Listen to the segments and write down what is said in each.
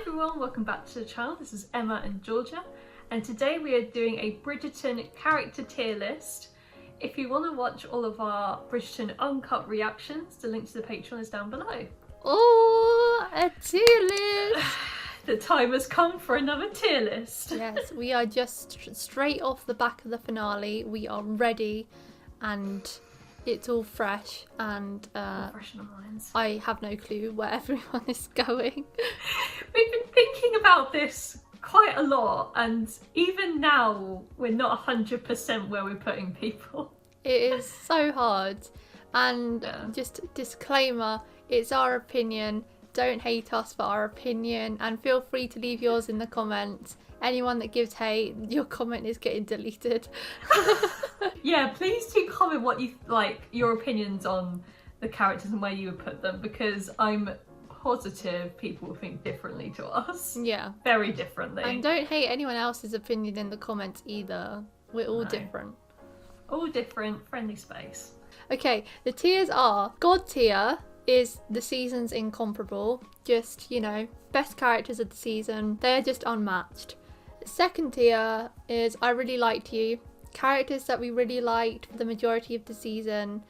everyone, welcome back to the channel. This is Emma and Georgia, and today we are doing a Bridgerton character tier list. If you want to watch all of our Bridgerton uncut reactions, the link to the Patreon is down below. Oh, a tier list! The time has come for another tier list. Yes, we are just straight off the back of the finale. We are ready and it's all fresh and Fresh in our minds. I have no clue where everyone is going. We've been thinking about this quite a lot, and even now we're not 100% where we're putting people. It is so hard. And just disclaimer, it's our opinion. Don't hate us for our opinion, and feel free to leave yours in the comments. Anyone that gives hate, your comment is getting deleted. Yeah, please do comment what you like, your opinions on the characters and where you would put them, because I'm positive people will think differently to us. Yeah. Very differently. And don't hate anyone else's opinion in the comments either. We're all different. All different, friendly space. Okay, the tiers are: God tier is the season's incomparable. Just, you know, best characters of the season. They're just unmatched. Second tier is I really liked you. Characters that we really liked for the majority of the season.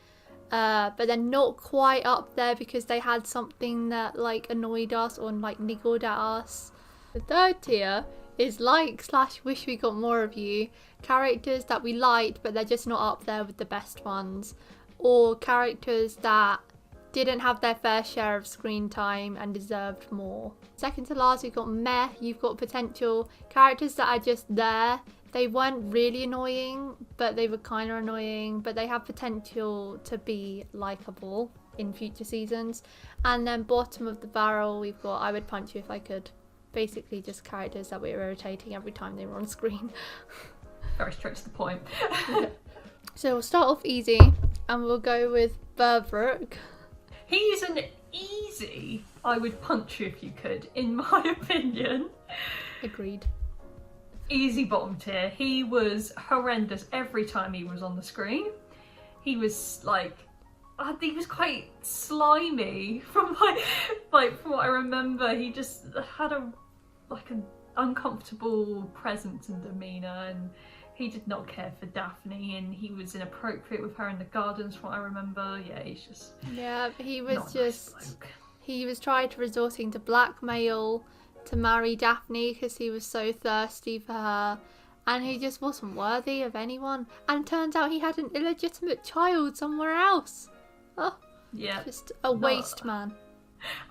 But they're not quite up there because they had something that like annoyed us or like niggled at us. The third tier is like/wish we got more of you. Characters that we liked but they're just not up there with the best ones. Or characters that didn't have their fair share of screen time and deserved more. Second to last, we've got meh, you've got potential. Characters that are just there. They weren't really annoying, but they were kind of annoying, but they have potential to be likeable in future seasons. And then bottom of the barrel, we've got I would punch you if I could. Basically just characters that were irritating every time they were on screen. Very straight to the point. So we'll start off easy and we'll go with Berbrook. He's an easy I would punch you if you could, in my opinion. Agreed. Easy bottom tier. He was horrendous every time he was on the screen. He was like, he was quite slimy from from what I remember. He just had an uncomfortable presence and demeanour, and he did not care for Daphne, and he was inappropriate with her in the gardens from what I remember. Yeah, he's just he was not a just nice bloke. He was trying to resorting to blackmail to marry Daphne because he was so thirsty for her, and he just wasn't worthy of anyone. And turns out he had an illegitimate child somewhere else. Oh, Yeah, just a waste man.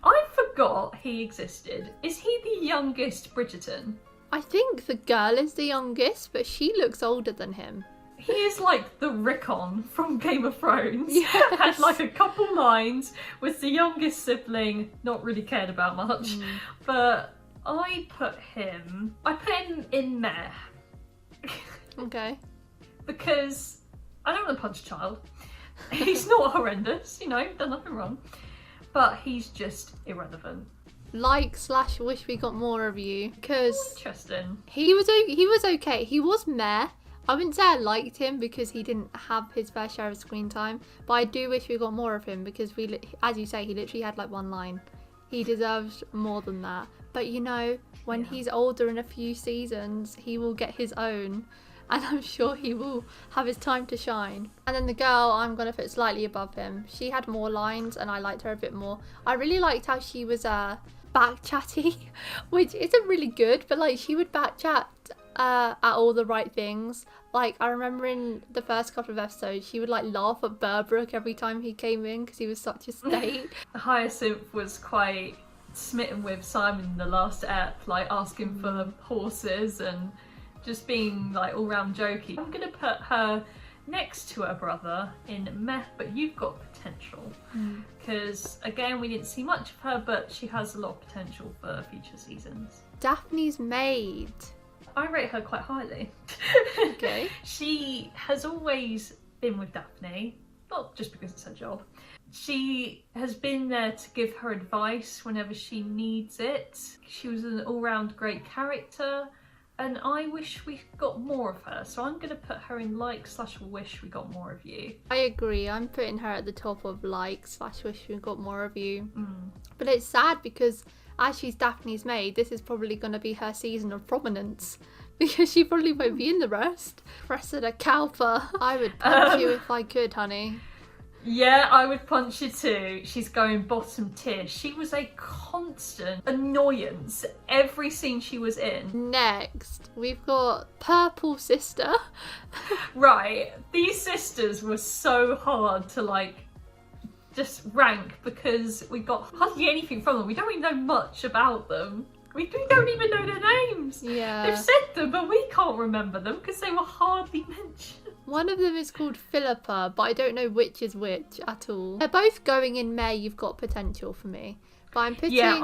I forgot he existed. Is he the youngest Bridgerton? I think the girl is the youngest, but she looks older than him. He is like the Rickon from Game of Thrones. Yes. Had like a couple lines, was the youngest sibling, not really cared about much. But I put him in meh. Okay. Because I don't want to punch a child. He's not horrendous, you know, done nothing wrong. But he's just irrelevant. Like/wish we got more of you, because Interesting. he was okay. He was meh. I wouldn't say I liked him because he didn't have his fair share of screen time, but I do wish we got more of him because as you say, he literally had like one line. He deserves more than that. But you know, when he's older in a few seasons, he will get his own, and I'm sure he will have his time to shine. And then the girl, I'm going to put slightly above him. She had more lines and I liked her a bit more. I really liked how she was back chatty, which isn't really good, but like she would back chat at all the right things. Like I remember in the first couple of episodes, she would like laugh at Berbrook every time he came in because he was such a state. Hyacinth was quite smitten with Simon in the last ep, like asking for horses and just being like all round jokey. I'm gonna put her next to her brother in meh, but you've got potential. Because again, we didn't see much of her, but she has a lot of potential for future seasons. Daphne's maid. I rate her quite highly. Okay. She has always been with Daphne, not just because it's her job. She has been there to give her advice whenever she needs it. She was an all-round great character, and I wish we got more of her. So I'm going to put her in like/wish we got more of you. I agree. I'm putting her at the top of like/wish we got more of you. But it's sad because as she's Daphne's maid, this is probably going to be her season of prominence. Because she probably won't be in the rest. Cressida Cowper. I would punch you if I could, honey. Yeah, I would punch you too. She's going bottom tier. She was a constant annoyance every scene she was in. Next, we've got Purple Sister. Right, these sisters were so hard to like just rank because we got hardly anything from them. We don't really know much about them. We don't even know their names. Yeah. They've said them, but we can't remember them because they were hardly mentioned. One of them is called Philippa, but I don't know which is which at all. They're both going in May, You've Got Potential for me. But I'm putting... Yeah,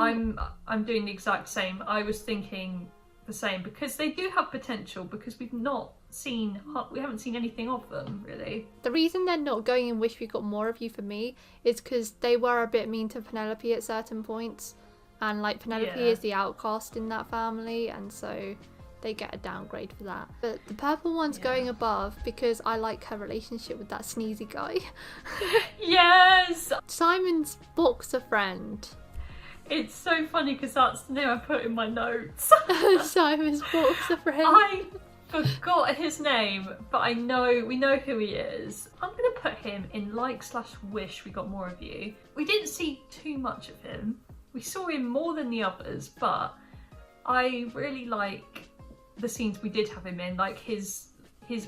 I'm doing the exact same. I was thinking the same because they do have potential because we haven't seen anything of them, really. The reason they're not going in Wish We Got More of You for me is because they were a bit mean to Penelope at certain points. And like Penelope is the outcast in that family, and so they get a downgrade for that. But the purple one's going above because I like her relationship with that sneezy guy. Yes! Simon's boxer friend. It's so funny because that's the name I put in my notes. Simon's boxer friend. I forgot his name, but we know who he is. I'm going to put him in /wish we got more of you. We didn't see too much of him. We saw him more than the others, but I really like the scenes we did have him in, like his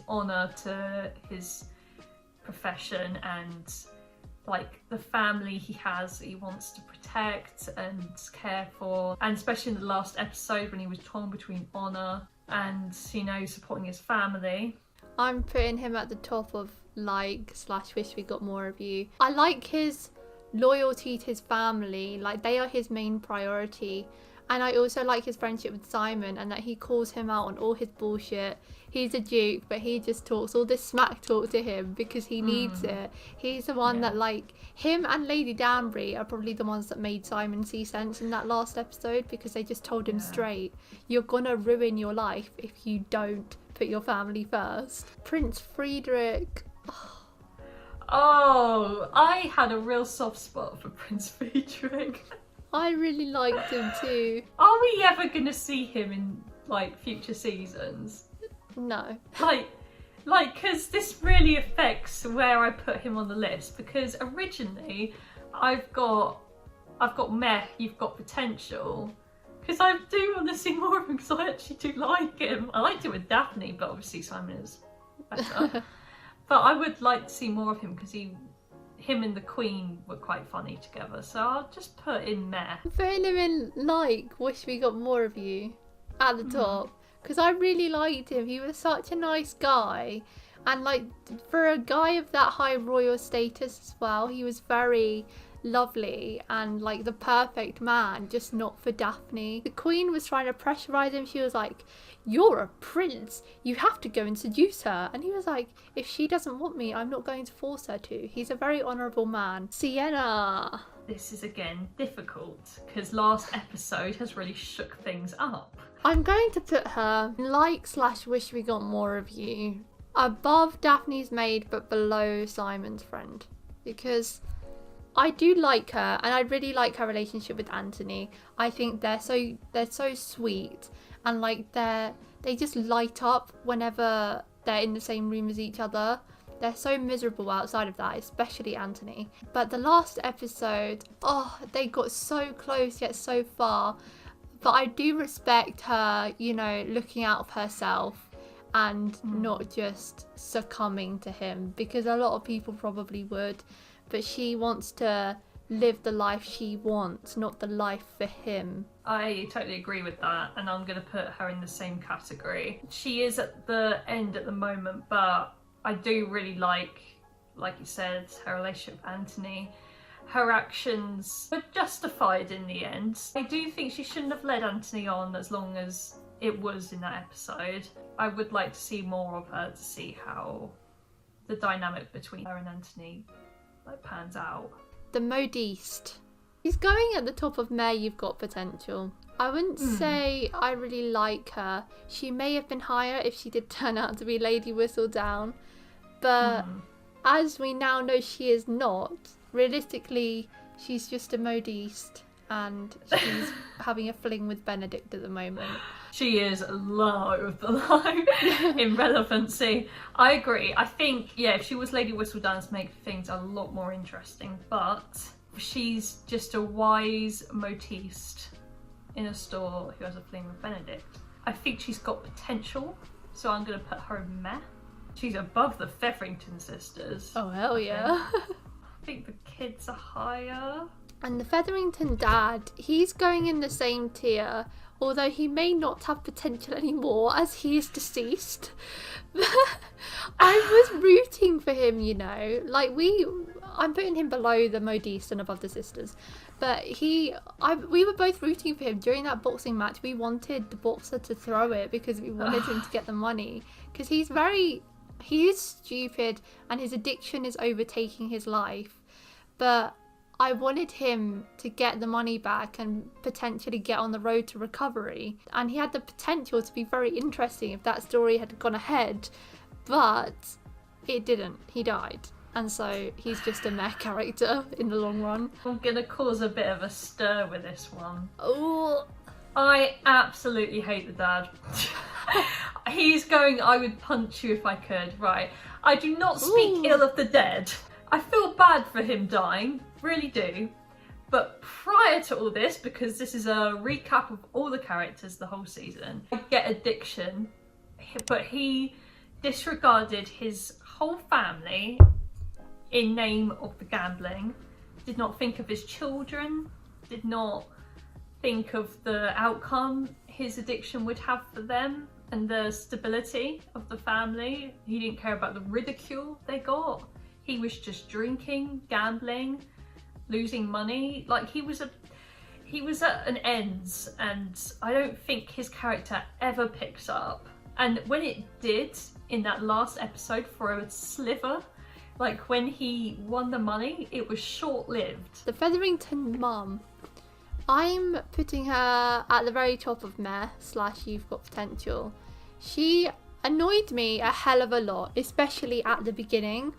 honour to his profession and like the family he has that he wants to protect and care for, and especially in the last episode when he was torn between honour and, supporting his family. I'm putting him at the top of /wish we got more of you. I like his loyalty to his family, like they are his main priority, and I also like his friendship with Simon and that he calls him out on all his bullshit. He's a duke, but he just talks all this smack talk to him because he needs it. He's the one that, like, him and Lady Danbury are probably the ones that made Simon see sense in that last episode because they just told him straight, you're gonna ruin your life if you don't put your family first. Prince Friedrich. Oh, I had a real soft spot for Prince Friedrich. I really liked him too. Are we ever going to see him in, like, future seasons? No. Like, because this really affects where I put him on the list. Because originally, I've got Meh, You've Got Potential. Because I do want to see more of him because I actually do like him. I liked it with Daphne, but obviously Simon is better. But I would like to see more of him because him and the Queen were quite funny together. So I'll just put in Meh. I'm putting him in Wish We Got More of You at the top because I really liked him. He was such a nice guy, and like for a guy of that high royal status as well, he was very lovely and like the perfect man, just not for Daphne. The Queen was trying to pressurize him. She was like, you're a prince, you have to go and seduce her, and he was like, if she doesn't want me, I'm not going to force her to. He's a very honourable man. Sienna. This is again difficult because last episode has really shook things up. I'm going to put her /wish we got more of you above Daphne's maid but below Simon's friend because I do like her, and I really like her relationship with Anthony. I think they're so sweet, and like they just light up whenever they're in the same room as each other. They're so miserable outside of that, especially Anthony. But the last episode, they got so close yet so far. But I do respect her, looking out for herself and not just succumbing to him, because a lot of people probably would. But she wants to live the life she wants, not the life for him. I totally agree with that, and I'm going to put her in the same category. She is at the end at the moment, but I do really like you said, her relationship with Anthony. Her actions were justified in the end. I do think she shouldn't have led Anthony on as long as it was in that episode. I would like to see more of her to see how the dynamic between her and Anthony pans out. The modiste. She's going at the top of Meh, You've Got Potential. I wouldn't say I really like her. She may have been higher if she did turn out to be Lady Whistledown, but as we now know she is not. Realistically, she's just a modiste. and she's having a fling with Benedict at the moment. She is low of the line in relevancy. I agree. I think, yeah, if she was Lady Whistledown's make things a lot more interesting, but she's just a wise motiste in a store who has a fling with Benedict. I think she's got potential, so I'm going to put her in meh. She's above the Featherington sisters. Oh, hell yeah. I think the kids are higher. And the Featherington dad, he's going in the same tier, although he may not have potential anymore as he is deceased. I was rooting for him, you know. Like, I'm putting him below the Modiste and above the sisters. But we were both rooting for him. During that boxing match, we wanted the boxer to throw it because we wanted him to get the money. Because he is stupid and his addiction is overtaking his life. But I wanted him to get the money back and potentially get on the road to recovery. And he had the potential to be very interesting if that story had gone ahead. But it didn't. He died. And so he's just a meh character in the long run. I'm going to cause a bit of a stir with this one. Oh, I absolutely hate the dad. He's going, I would punch you if I could. Right. I do not speak ill of the dead. I feel bad for him dying, really do. But prior to all this, because this is a recap of all the characters the whole season, I get addiction, but he disregarded his whole family in name of the gambling, did not think of his children, did not think of the outcome his addiction would have for them and the stability of the family. He didn't care about the ridicule they got. He was just drinking, gambling, losing money. Like, he was at an ends, and I don't think his character ever picks up. And when it did in that last episode for a sliver, like when he won the money, it was short-lived. The Featherington mum, I'm putting her at the very top of meh / you've got potential. She annoyed me a hell of a lot, especially at the beginning.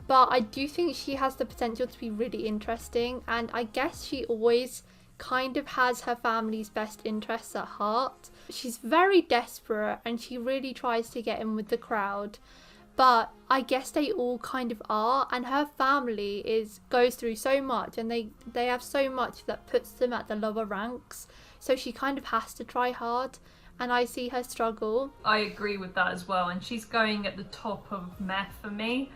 But I do think she has the potential to be really interesting, and I guess she always kind of has her family's best interests at heart. She's very desperate and she really tries to get in with the crowd, but I guess they all kind of are, and her family goes through so much and they have so much that puts them at the lower ranks, so she kind of has to try hard, and I see her struggle. I agree with that as well, and she's going at the top of meh for me.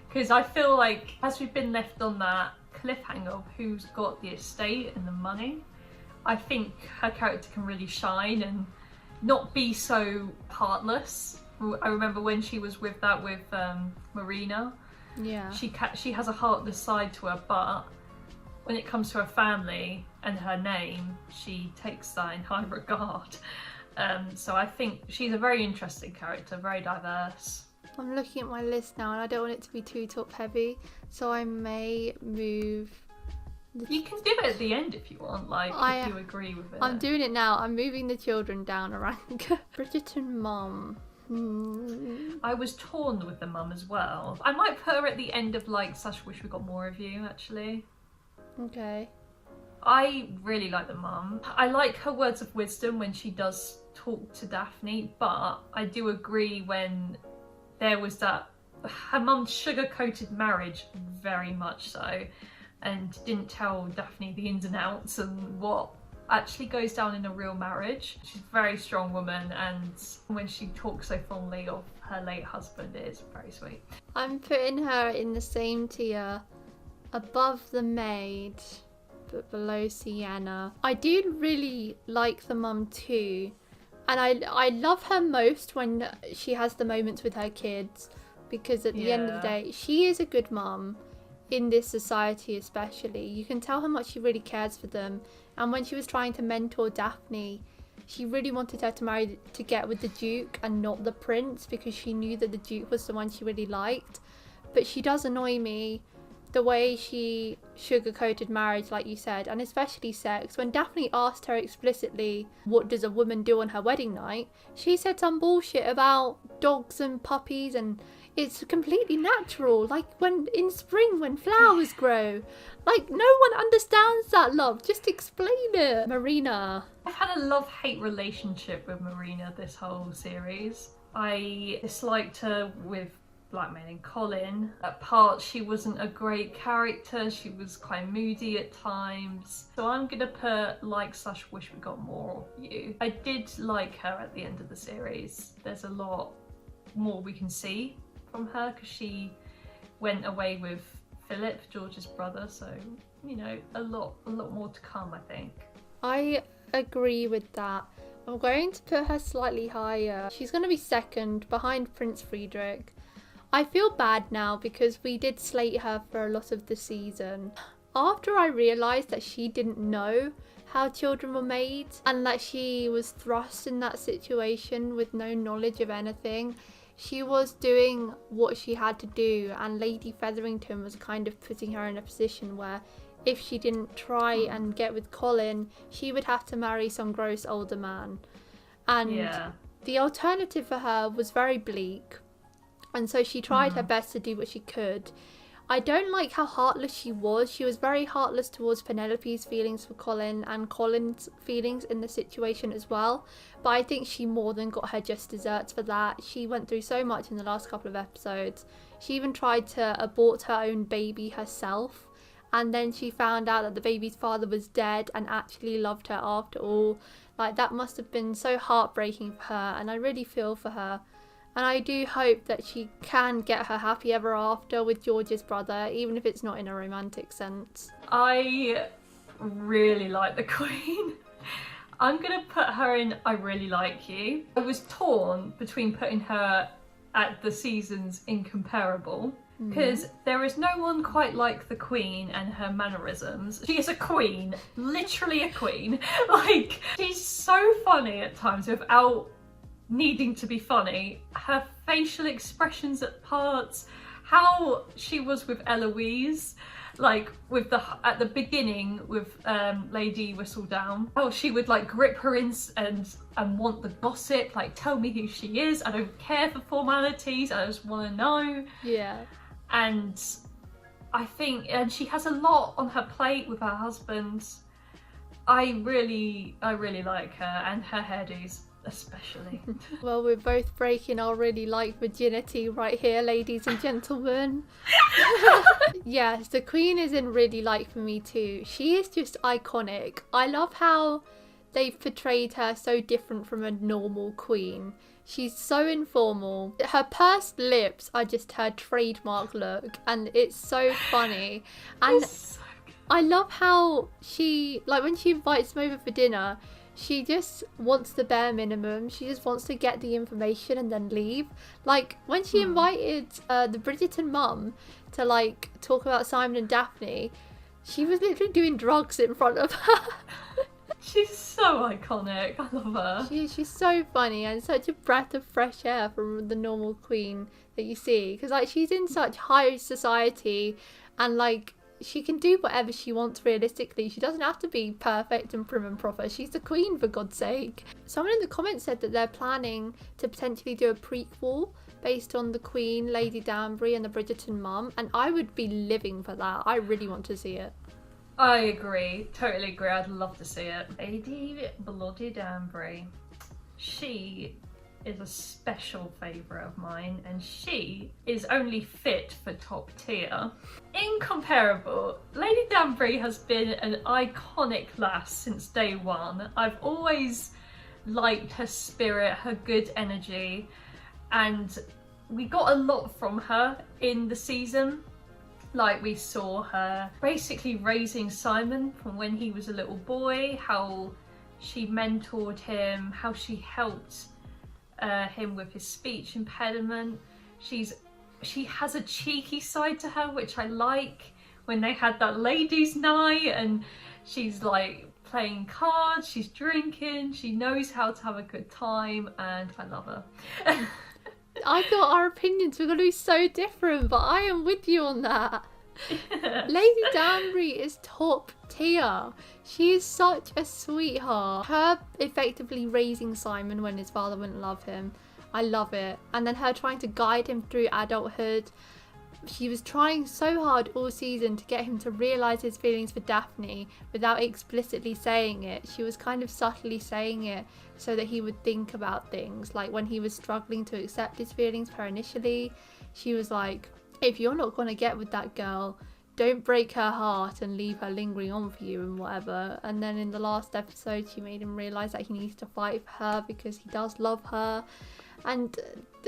Because I feel like, as we've been left on that cliffhanger of who's got the estate and the money, I think her character can really shine and not be so heartless. I remember when she was with Marina. Yeah. She has a heartless side to her, but when it comes to her family and her name, she takes that in high regard. So I think she's a very interesting character, very diverse. I'm looking at my list now and I don't want it to be too top heavy, so I may move. You can do it at the end if you want, if you agree with it. I'm doing it now. I'm moving the children down a rank. Bridgerton mum. I was torn with the mum as well. I might put her at the end of Such Wish We Got More of You, actually. Okay. I really like the mum. I like her words of wisdom when she does talk to Daphne, but I do agree when there was that, her mum sugar-coated marriage very much so, and didn't tell Daphne the ins and outs and what actually goes down in a real marriage. She's a very strong woman, and when she talks so fondly of her late husband, it is very sweet. I'm putting her in the same tier, above the maid, but below Sienna. I do really like the mum too. And I love her most when she has the moments with her kids, because at the end of the day, she is a good mum in this society especially. You can tell how much she really cares for them. And when she was trying to mentor Daphne, she really wanted her to get with the Duke and not the Prince, because she knew that the Duke was the one she really liked. But she does annoy me, the way she sugar-coated marriage, like you said, and especially sex. When Daphne asked her explicitly, what does a woman do on her wedding night, she said some bullshit about dogs and puppies and it's completely natural. Like when in spring when flowers grow. Like no one understands that, love. Just explain it. Marina. I've had a love-hate relationship with Marina this whole series. I disliked her with blackmailing Colin. At parts she wasn't a great character, she was quite moody at times. So I'm gonna put like/wish we got more of you. I did like her at the end of the series. There's a lot more we can see from her because she went away with Philip, George's brother, so you know, a lot more to come, I think. I agree with that. I'm going to put her slightly higher. She's going to be second behind Prince Friedrich. I feel bad now because we did slate her for a lot of the season. After I realised that she didn't know how children were made and that she was thrust in that situation with no knowledge of anything, she was doing what she had to do, and Lady Featherington was kind of putting her in a position where if she didn't try and get with Colin, she would have to marry some gross older man. And the alternative for her was very bleak. And so she tried her best to do what she could. I don't like how heartless she was. She was very heartless towards Penelope's feelings for Colin and Colin's feelings in the situation as well. But I think she more than got her just desserts for that. She went through so much in the last couple of episodes. She even tried to abort her own baby herself. And then she found out that the baby's father was dead and actually loved her after all. Like, that must have been so heartbreaking for her, and I really feel for her. And I do hope that she can get her happy ever after with George's brother, even if it's not in a romantic sense. I really like the Queen. I'm going to put her in I Really Like You. I was torn between putting her at the season's Incomparable, because there is no one quite like the Queen and her mannerisms. She is a queen, literally a queen. Like, she's so funny at times without needing to be funny. Her facial expressions at parts, how she was with Eloise, like with at the beginning with Lady Whistledown, how she would like grip her in and want the gossip, like tell me who she is, I don't care for formalities, I just want to know. Yeah. And I think, and she has a lot on her plate with her husband. I really like her, and her hairdos especially. Well, we're both breaking our really like virginity right here, ladies and gentlemen. Yes, the Queen is in really like for me too. She is just iconic. I love how they've portrayed her so different from a normal queen. She's so informal. Her pursed lips are just her trademark look, and it's so funny. And So I love how she, like when she invites them over for dinner, she just wants the bare minimum. She just wants to get the information and then leave. Like when she invited the Bridgerton mum to like talk about Simon and Daphne, she was literally doing drugs in front of her. she's so iconic. I love her. She's so funny and such a breath of fresh air from the normal queen that you see. Because like she's in such high society and like she can do whatever she wants realistically. She doesn't have to be perfect and prim and proper. She's the queen, for God's sake. Someone in the comments said that they're planning to potentially do a prequel based on the Queen, Lady Danbury and the Bridgerton mum, and I would be living for that. I really want to see it. I agree, totally agree. I'd love to see it. Lady Bloody Danbury. She is a special favourite of mine, and she is only fit for top tier. Incomparable. Lady Danbury has been an iconic lass since day one. I've always liked her spirit, her good energy, and we got a lot from her in the season. Like we saw her basically raising Simon from when he was a little boy, how she mentored him, how she helped him with his speech impediment. She has a cheeky side to her, which I like. When they had that ladies' night and she's like playing cards, she's drinking, she knows how to have a good time, and I love her. I thought our opinions were going to be so different, but I am with you on that. Lady Danbury is top tier. She is such a sweetheart. Her effectively raising Simon when his father wouldn't love him. I love it. And then her trying to guide him through adulthood. She was trying so hard all season to get him to realise his feelings for Daphne without explicitly saying it. She was kind of subtly saying it so that he would think about things. Like when he was struggling to accept his feelings for her initially, she was like, if you're not going to get with that girl, don't break her heart and leave her lingering on for you and whatever. And then in the last episode, she made him realise that he needs to fight for her because he does love her. And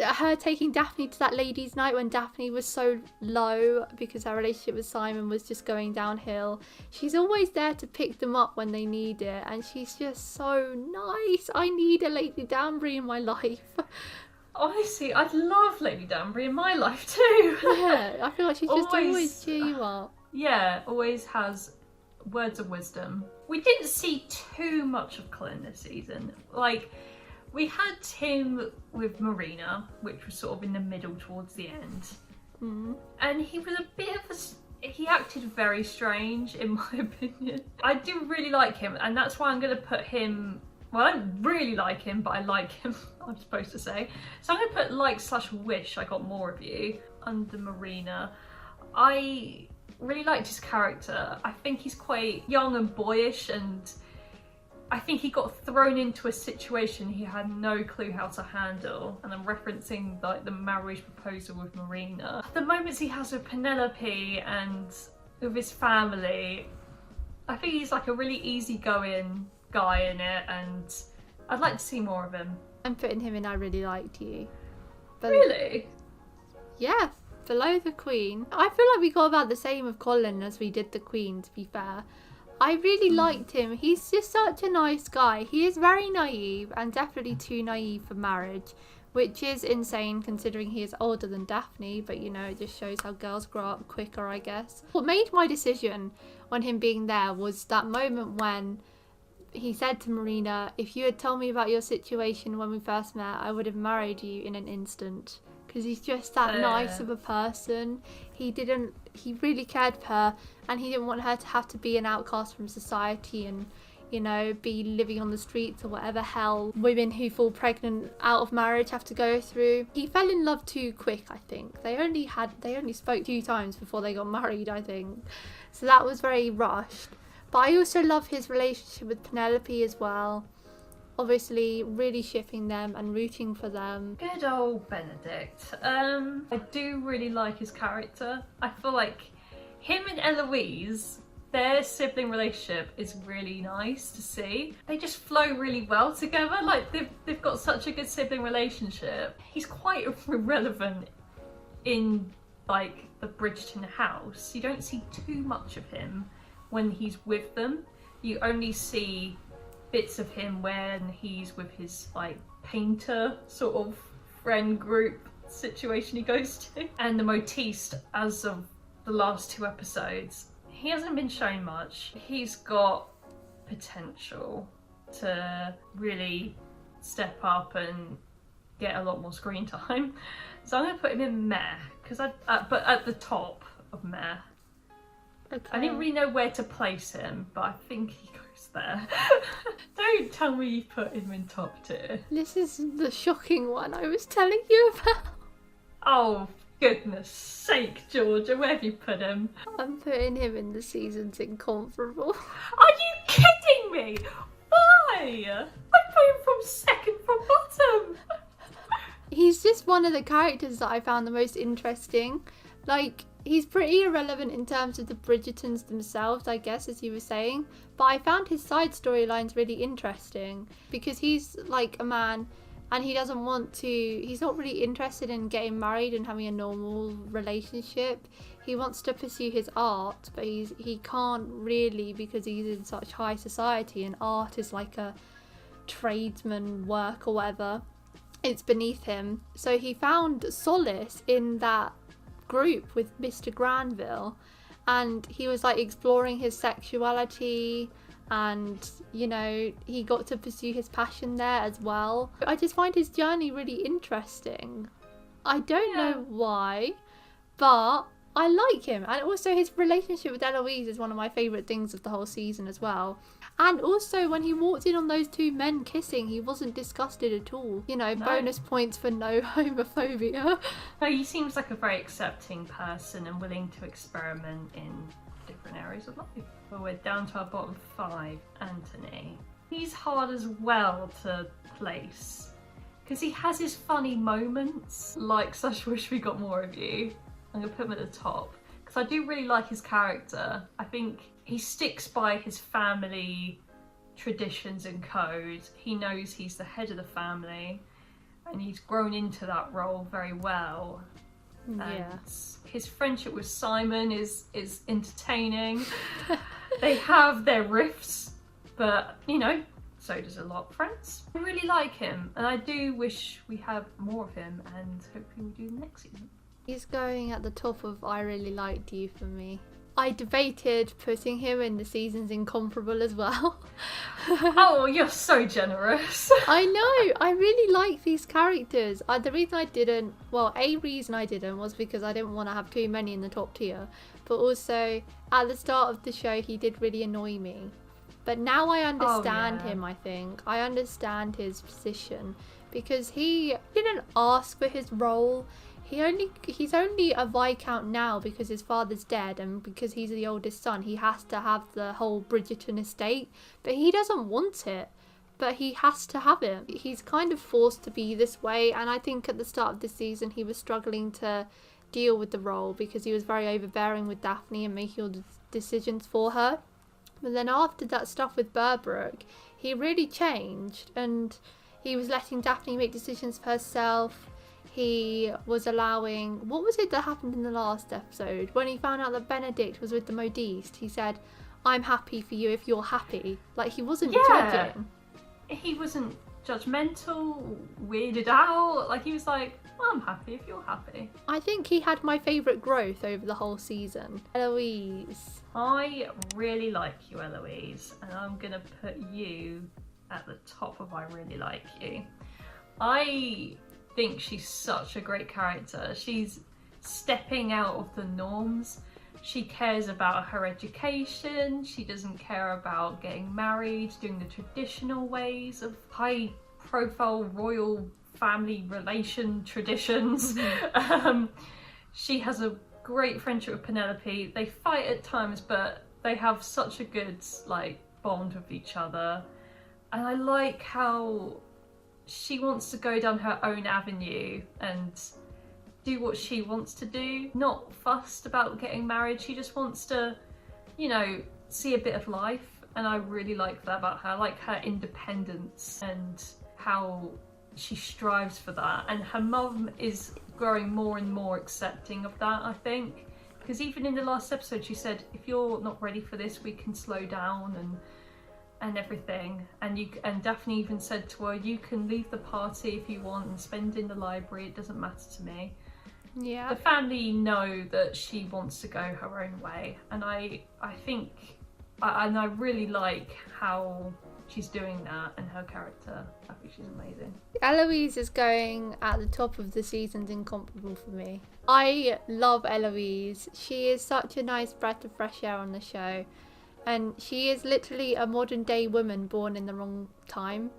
her taking Daphne to that ladies' night when Daphne was so low because her relationship with Simon was just going downhill. She's always there to pick them up when they need it. And she's just so nice. I need a Lady Danbury in my life. Honestly, I'd love Lady Danbury in my life too. Yeah, I feel like she's just always cheer you up. Yeah, always has words of wisdom. We didn't see too much of Colin this season. Like, we had him with Marina, which was sort of in the middle towards the end. Mm. And he was a bit of he acted very strange, in my opinion. I do really like him, and that's why I'm going to put him... Well, I don't really like him, but I like him, I'm supposed to say. So I'm going to put like/wish I got more of you under Marina. I really liked his character. I think he's quite young and boyish, and I think he got thrown into a situation he had no clue how to handle. And I'm referencing like the marriage proposal with Marina. The moments he has with Penelope and with his family, I think he's like a really easygoing guy in it, and I'd like to see more of him. I'm putting him in I really liked you. But really? yeah, below the Queen. I feel like we got about the same of Colin as we did the Queen, to be fair. I really liked him. He's just such a nice guy. He is very naive and definitely too naive for marriage, which is insane considering he is older than Daphne, but you know, it just shows how girls grow up quicker, I guess. What made my decision on him being there was that moment when he said to Marina, if you had told me about your situation when we first met, I would have married you in an instant. Because he's just that nice of a person. He really cared for her, and he didn't want her to have to be an outcast from society and, you know, be living on the streets or whatever hell women who fall pregnant out of marriage have to go through. He fell in love too quick, I think. They only spoke 2 times before they got married, I think. So that was very rushed. But I also love his relationship with Penelope as well. Obviously, really shipping them and rooting for them. Good old Benedict. I do really like his character. I feel like him and Eloise, their sibling relationship is really nice to see. They just flow really well together. Like, they've got such a good sibling relationship. He's quite irrelevant in, like, the Bridgerton house. You don't see too much of him when he's with them. You only see bits of him when he's with his like painter sort of friend group situation he goes to. And the Motiste, as of the last 2 episodes, he hasn't been shown much. He's got potential to really step up and get a lot more screen time. So I'm going to put him in meh, because but at the top of meh. Okay. I didn't really know where to place him, but I think he goes there. Don't tell me you put him in top tier. This is the shocking one I was telling you about. Oh, goodness sake, Georgia, where have you put him? I'm putting him in the season's incomparable. Are you kidding me? Why? I put him from second from bottom. He's just one of the characters that I found the most interesting. Like, he's pretty irrelevant in terms of the Bridgertons themselves, I guess, as you were saying. But I found his side storylines really interesting because he's like a man and he doesn't want to... He's not really interested in getting married and having a normal relationship. He wants to pursue his art, but he can't really because he's in such high society and art is like a tradesman work or whatever. It's beneath him. So he found solace in that group with Mr. Granville, and he was like exploring his sexuality, and you know, he got to pursue his passion there as well. I just find his journey really interesting. I don't know why, but I like him. And also his relationship with Eloise is one of my favourite things of the whole season as well. And also, when he walked in on those two men kissing, he wasn't disgusted at all. You know, No. bonus points for no homophobia. No, he seems like a very accepting person and willing to experiment in different areas of life. But we're down to our bottom 5, Anthony. He's hard as well to place because he has his funny moments, like Such Wish We Got More of You. I'm going to put him at the top because I do really like his character. I think he sticks by his family traditions and codes. He knows he's the head of the family and he's grown into that role very well. Yeah. And his friendship with Simon is entertaining. They have their riffs, but you know, so does a lot of friends. I really like him and I do wish we have more of him, and hopefully we do next season. He's going at the top of I Really Liked You for me. I debated putting him in the season's incomparable as well. Oh, you're so generous. I know, I really like these characters. The reason I didn't, well, a reason I didn't was because I didn't want to have too many in the top tier. But also, at the start of the show, he did really annoy me. But now I understand him, I think. I understand his position. Because he didn't ask for his role. He's only a Viscount now because his father's dead, and because he's the oldest son, he has to have the whole Bridgerton estate. But he doesn't want it. But he has to have it. He's kind of forced to be this way, and I think at the start of the season he was struggling to deal with the role because he was very overbearing with Daphne and making all the decisions for her. But then after that stuff with Berbrook, he really changed, and he was letting Daphne make decisions for herself. He was allowing... What was it that happened in the last episode? When he found out that Benedict was with the modiste, he said, "I'm happy for you if you're happy." Like, he wasn't judging. He wasn't judgmental, weirded out. Like, he was like, well, I'm happy if you're happy. I think he had my favourite growth over the whole season. Eloise. I really like you, Eloise, and I'm going to put you at the top of I Really Like You. I think she's such a great character. She's stepping out of the norms. She cares about her education. She doesn't care about getting married, doing the traditional ways of high profile royal family relation traditions. She has a great friendship with Penelope. They fight at times, but they have such a good bond with each other. And I like how she wants to go down her own avenue and do what she wants to do, not fussed about getting married. She just wants to, you know, see a bit of life, and I really like that about her. I like her independence and how she strives for that, and her mum is growing more and more accepting of that, I think, because even in the last episode she said, if you're not ready for this, we can slow down and everything. And Daphne even said to her, you can leave the party if you want and spend in the library, it doesn't matter to me. Yeah. The family know that she wants to go her own way, and I think I really like how she's doing that, and her character, I think she's amazing. Eloise is going at the top of the season's incomparable for me. I love Eloise. She is such a nice breath of fresh air on the show. And she is literally a modern day woman born in the wrong time.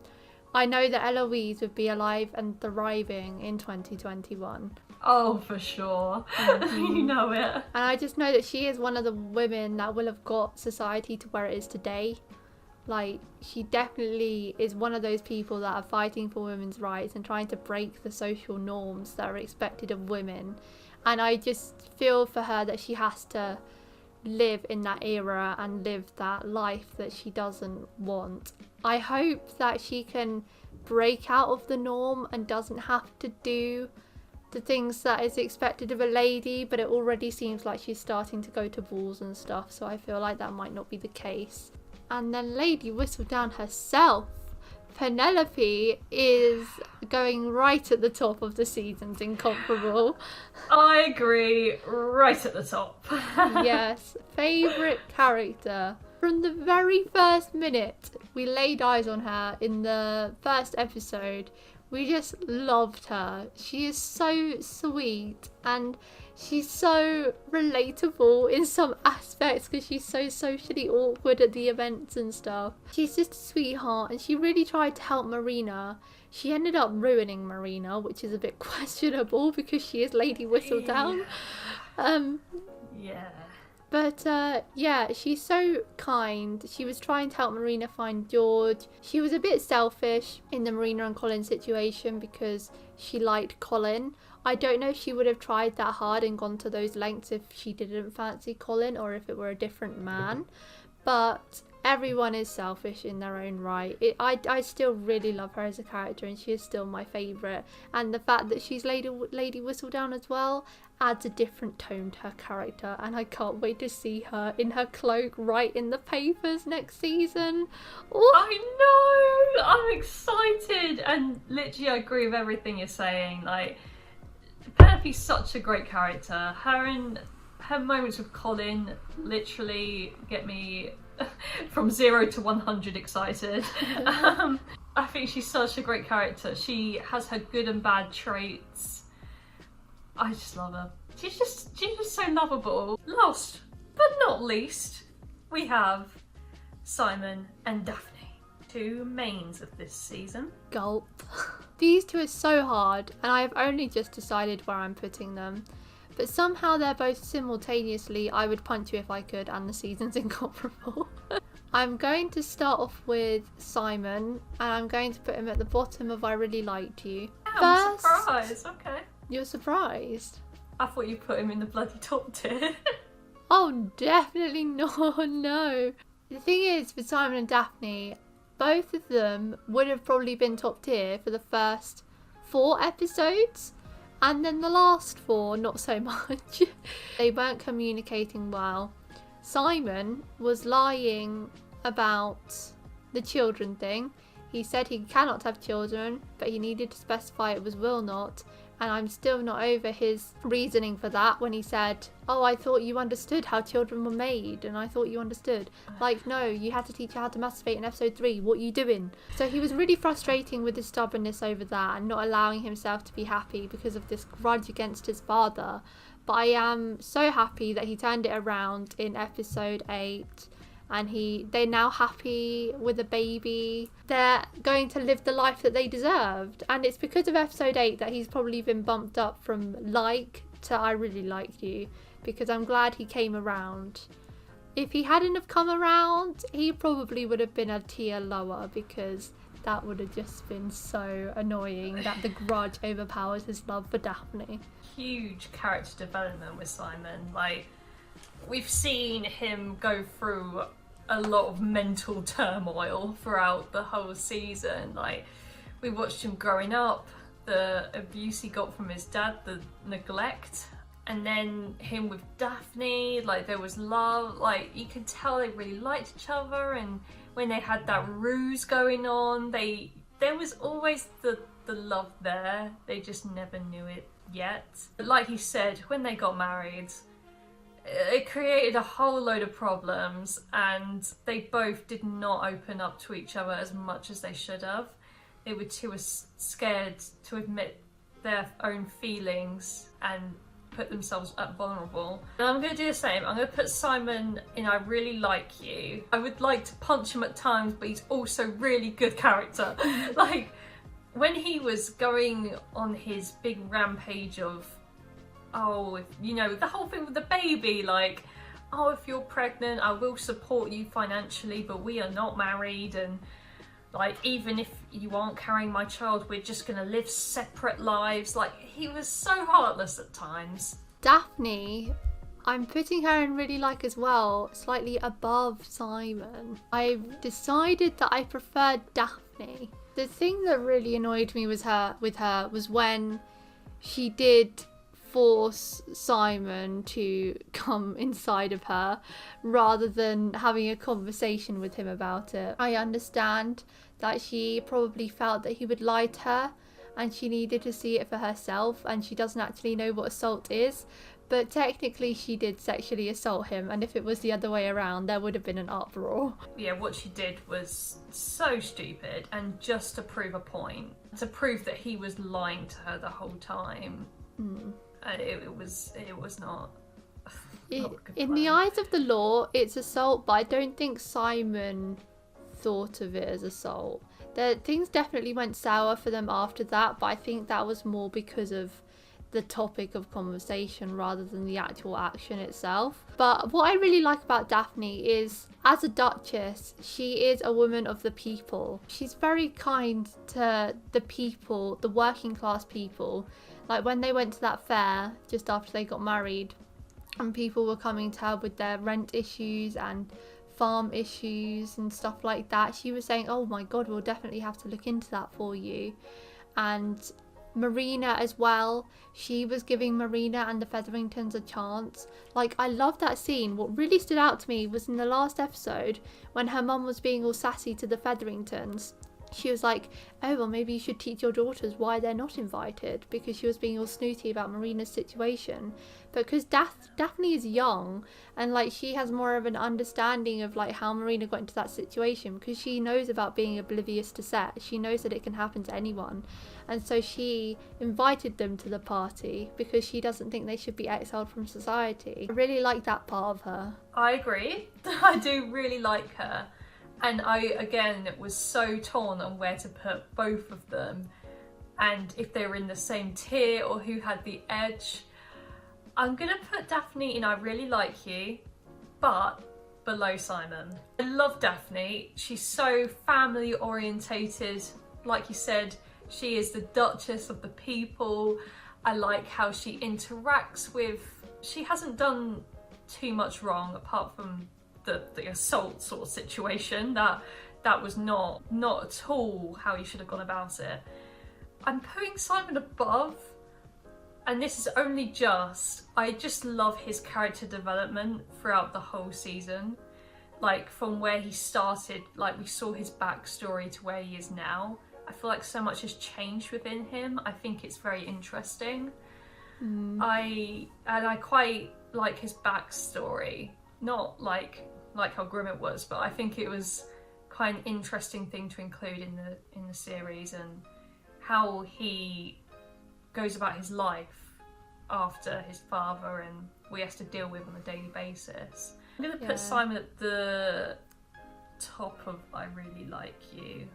I know that Eloise would be alive and thriving in 2021. Oh, for sure. You know it. And I just know that she is one of the women that will have got society to where it is today. Like, she definitely is one of those people that are fighting for women's rights and trying to break the social norms that are expected of women. And I just feel for her that she has to live in that era and live that life that she doesn't want. I hope that she can break out of the norm and doesn't have to do the things that is expected of a lady, but it already seems like she's starting to go to balls and stuff, so I feel like that might not be the case. And then Lady Whistledown herself, Penelope, is going right at the top of the season's incomparable. I agree, right at the top. Yes, favourite character. From the very first minute we laid eyes on her in the first episode, we just loved her. She is so sweet and she's so relatable in some aspects because she's so socially awkward at the events and stuff. She's just a sweetheart and she really tried to help Marina. She ended up ruining Marina, which is a bit questionable because she is Lady Whistledown. Yeah. But yeah, she's so kind. She was trying to help Marina find George. She was a bit selfish in the Marina and Colin situation because she liked Colin. I don't know if she would have tried that hard and gone to those lengths if she didn't fancy Colin or if it were a different man. But everyone is selfish in their own right. I still really love her as a character and she is still my favourite. And the fact that she's Lady Whistledown as well adds a different tone to her character, and I can't wait to see her in her cloak right in the papers next season. Ooh. I know! I'm excited! And literally I agree with everything you're saying. Like, Penelope's such a great character. Her moments with Colin literally get me from 0 to 100 excited. I think she's such a great character. She has her good and bad traits. I just love her. She's just so lovable. Last but not least, we have Simon and Daphne, two mains of this season. Gulp. These two are so hard, and I have only just decided where I'm putting them. But somehow they're both simultaneously I would punch you if I could, and the season's incomparable. I'm going to start off with Simon, and I'm going to put him at the bottom of I really liked you. I'm surprised, okay. You're surprised? I thought you put him in the bloody top tier. Oh, definitely not, no. The thing is, with Simon and Daphne, both of them would have probably been top tier for the first 4 episodes. And then the last 4, not so much. They weren't communicating well. Simon was lying about the children thing. He said he cannot have children, but he needed to specify it was will not. And I'm still not over his reasoning for that when he said, oh, I thought you understood how children were made and I thought you understood. Like, no, you had to teach her how to masturbate in episode 3. What are you doing? So he was really frustrating with his stubbornness over that and not allowing himself to be happy because of this grudge against his father. But I am so happy that he turned it around in episode 8. And they're now happy with a baby. They're going to live the life that they deserved. And it's because of episode 8 that he's probably been bumped up from like to I really liked you. Because I'm glad he came around. If he hadn't have come around, he probably would have been a tier lower. Because that would have just been so annoying that the grudge overpowers his love for Daphne. Huge character development with Simon. Like, we've seen him go through a lot of mental turmoil throughout the whole season. Like, we watched him growing up, the abuse he got from his dad, the neglect, and then him with Daphne. Like, there was love. Like, you could tell they really liked each other, and when they had that ruse going on, there was always the love there. They just never knew it yet. But like he said, when they got married, it created a whole load of problems, and they both did not open up to each other as much as they should have. They were too scared to admit their own feelings and put themselves up vulnerable. And I'm going to do the same. I'm going to put Simon in I really like you. I would like to punch him at times, but he's also really good character. Like, when he was going on his big rampage of, oh, you know, the whole thing with the baby, like, oh, if you're pregnant, I will support you financially, but we are not married, and like, even if you aren't carrying my child, we're just gonna live separate lives. Like, he was so heartless at times. Daphne, I'm putting her in really like as well, slightly above Simon. I've decided that I preferred Daphne. The thing that really annoyed me with her was when she did force Simon to come inside of her rather than having a conversation with him about it. I understand that she probably felt that he would lie to her and she needed to see it for herself, and she doesn't actually know what assault is, But technically she did sexually assault him, and if it was the other way around, there would have been an uproar. Yeah, what she did was so stupid, and just to prove a point, to prove that he was lying to her the whole time. It was not. In the eyes of the law, it's assault, but I don't think Simon thought of it as assault. Things definitely went sour for them after that, but I think that was more because of the topic of conversation rather than the actual action itself. But what I really like about Daphne is, as a duchess, she is a woman of the people. She's very kind to the people, the working class people. Like when they went to that fair just after they got married, and people were coming to her with their rent issues and farm issues and stuff like that, she was saying, oh my god, we'll definitely have to look into that for you. And Marina as well, she was giving Marina and the Featheringtons a chance. Like, I love that scene. What really stood out to me was in the last episode when her mum was being all sassy to the Featheringtons. She was like, oh, well, maybe you should teach your daughters why they're not invited, because she was being all snooty about Marina's situation. But because Daphne is young, and like she has more of an understanding of like how Marina got into that situation, because she knows about being oblivious to set. She knows that it can happen to anyone. And so she invited them to the party because she doesn't think they should be exiled from society. I really like that part of her. I agree. I do really like her. And I, again, was so torn on where to put both of them, and if they were in the same tier or who had the edge. I'm gonna put Daphne in I really like you, but below Simon. I love Daphne. She's so family orientated. Like you said, she is the Duchess of the people. I like how she interacts with... She hasn't done too much wrong apart from the assault sort of situation. That was not at all how you should have gone about it. I'm putting Simon above, and this is only just, I just love his character development throughout the whole season. Like from where he started, like we saw his backstory to where he is now. I feel like so much has changed within him. I think it's very interesting. I quite like his backstory. Not like how grim it was, but I think it was quite an interesting thing to include in the series, and how he goes about his life after his father and what he has to deal with on a daily basis. I'm going to put Simon at the top of I really like you,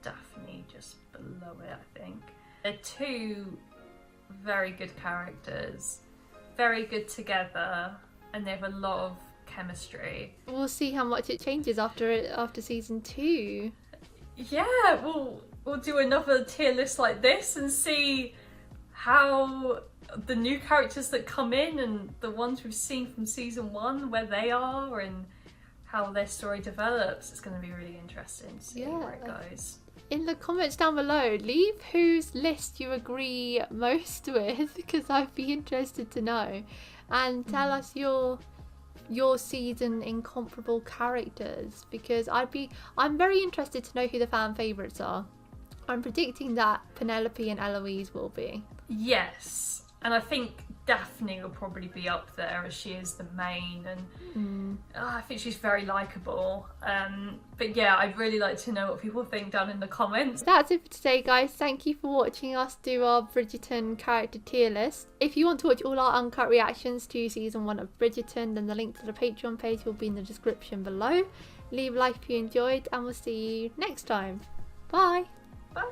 Daphne just below it, I think. They're two very good characters, very good together, and they have a lot of chemistry. We'll see how much it changes after season 2. Yeah, we'll do another tier list like this and see how the new characters that come in and the ones we've seen from season 1, where they are and how their story develops. It's going to be really interesting to see where it goes. In the comments down below, leave whose list you agree most with, because I'd be interested to know, and tell us your season incomparable characters, because I'm very interested to know who the fan favourites are. I'm predicting that Penelope and Eloise will be. Yes, and I think Daphne will probably be up there as she is the main, and I think she's very likeable. But yeah, I'd really like to know what people think down in the comments. That's it for today, guys. Thank you for watching us do our Bridgerton character tier list. If you want to watch all our uncut reactions to season 1 of Bridgerton, then the link to the Patreon page will be in the description below. Leave a like if you enjoyed, and we'll see you next time. Bye! Bye!